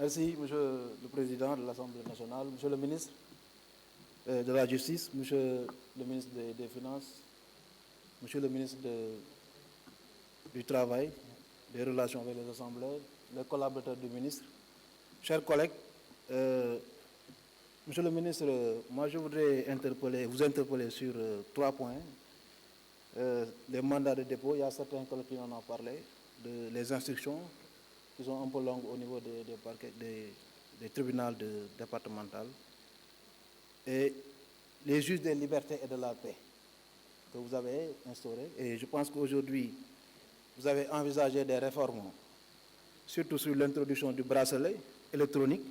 Merci, Monsieur le Président de l'Assemblée nationale, Monsieur le ministre de la Justice, Monsieur le ministre des Finances, Monsieur le ministre du Travail, des Relations avec les Assemblées, les collaborateurs du ministre, chers collègues, Monsieur le ministre, moi je voudrais vous interpeller sur 3 points. Les mandats de dépôt, il y a certains collègues qui en ont parlé, les instructions qui sont un peu longues au niveau des tribunaux départementaux, et les juges des libertés et de la paix que vous avez instaurés. Et je pense qu'aujourd'hui, vous avez envisagé des réformes, surtout sur l'introduction du bracelet électronique.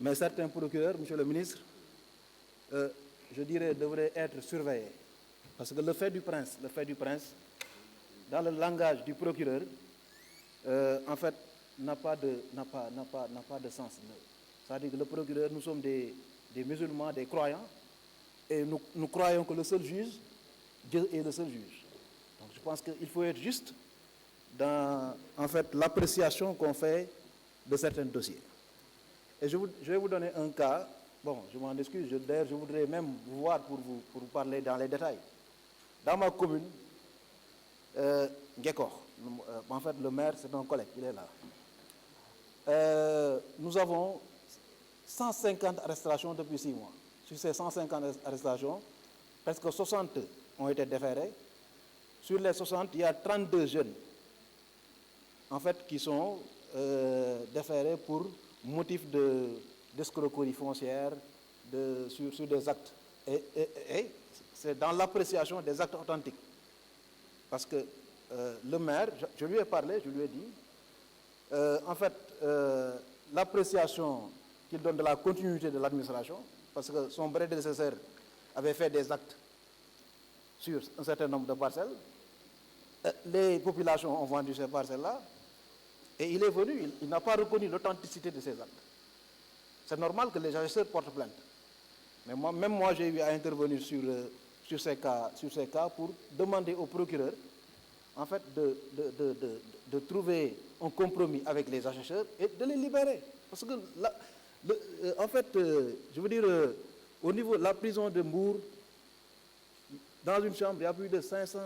Mais certains procureurs, Monsieur le ministre, je dirais, devraient être surveillés. Parce que le fait du prince, dans le langage du procureur, en fait, n'a pas de sens. C'est-à-dire que le procureur, nous sommes des musulmans, des croyants, et nous croyons que le seul juge, Dieu est le seul juge. Donc je pense qu'il faut être juste dans, en fait, l'appréciation qu'on fait de certains dossiers. Et je vais vous donner un cas, bon, je m'en excuse, d'ailleurs je voudrais même vous voir pour vous parler dans les détails. Dans ma commune, Ngekor, en fait le maire c'est un collègue, il est là. Nous avons 150 arrestations depuis 6 mois. Sur ces 150 arrestations, presque 60 ont été déférés. Sur les 60, il y a 32 jeunes, en fait, qui sont déférés pour motif d'escroquerie foncière, sur des actes. Et c'est dans l'appréciation des actes authentiques. Parce que le maire, je lui ai parlé, je lui ai dit, en fait, l'appréciation qu'il donne de la continuité de l'administration, parce que son prédécesseur avait fait des actes sur un certain nombre de parcelles, les populations ont vendu ces parcelles-là, et il est venu, il n'a pas reconnu l'authenticité de ces actes. C'est normal que les agisseurs portent plainte. Mais même moi, j'ai eu à intervenir sur ces cas pour demander au procureur, en fait, de trouver un compromis avec les agisseurs et de les libérer. Parce que, en fait, je veux dire, au niveau de la prison de Mbour, dans une chambre, il y a plus de 500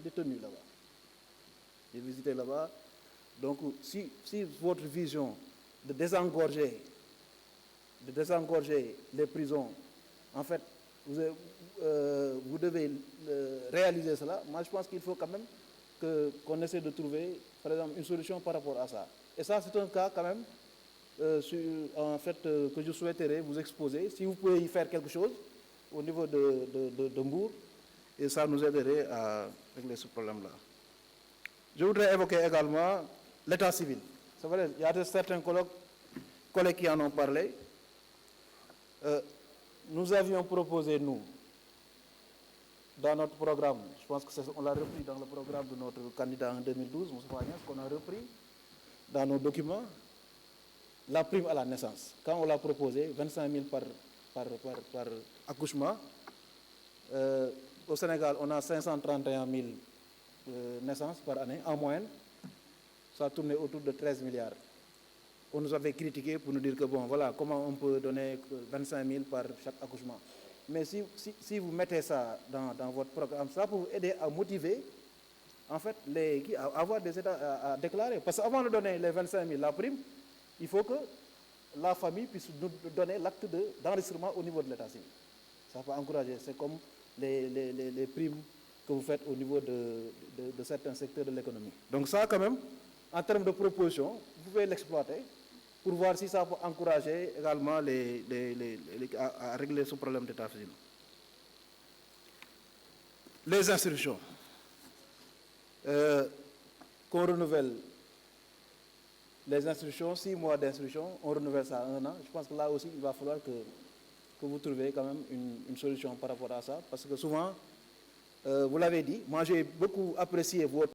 détenus là-bas. J'ai visité là-bas. Donc, si votre vision de désengorger les prisons, en fait, vous devez réaliser cela, moi je pense qu'il faut quand même qu'on essaie de trouver, par exemple, une solution par rapport à ça. Et ça, c'est un cas quand même, en fait, que je souhaiterais vous exposer. Si vous pouvez y faire quelque chose au niveau de Mbour, et ça nous aiderait à régler ce problème-là. Je voudrais évoquer également l'état civil. C'est vrai, il y a certains collègues qui en ont parlé. Nous avions proposé, nous, dans notre programme, je pense qu'on l'a repris dans le programme de notre candidat en 2012, M. Agnès, qu'on a repris dans nos documents, la prime à la naissance. Quand on l'a proposé, 25 000 par accouchement, au Sénégal, on a 531 000 naissances par année, en moyenne. Ça tournait autour de 13 milliards. On nous avait critiqué pour nous dire que, bon, voilà, comment on peut donner 25 000 par chaque accouchement. Mais si vous mettez ça dans votre programme, ça peut vous aider à motiver, en fait, à avoir des états à déclarer. Parce qu'avant de donner les 25 000, la prime, il faut que la famille puisse nous donner l'acte d'enregistrement au niveau de l'état civil. Ça peut encourager. C'est comme les primes que vous faites au niveau de certains secteurs de l'économie. Donc ça, quand même, en termes de proposition, vous pouvez l'exploiter pour voir si ça peut encourager également à régler ce problème d'état civil. Les instructions. Qu'on renouvelle les instructions, 6 mois d'instruction, on renouvelle ça 1 an. Je pense que là aussi, il va falloir que vous trouviez quand même une solution par rapport à ça. Parce que souvent, vous l'avez dit, moi j'ai beaucoup apprécié votre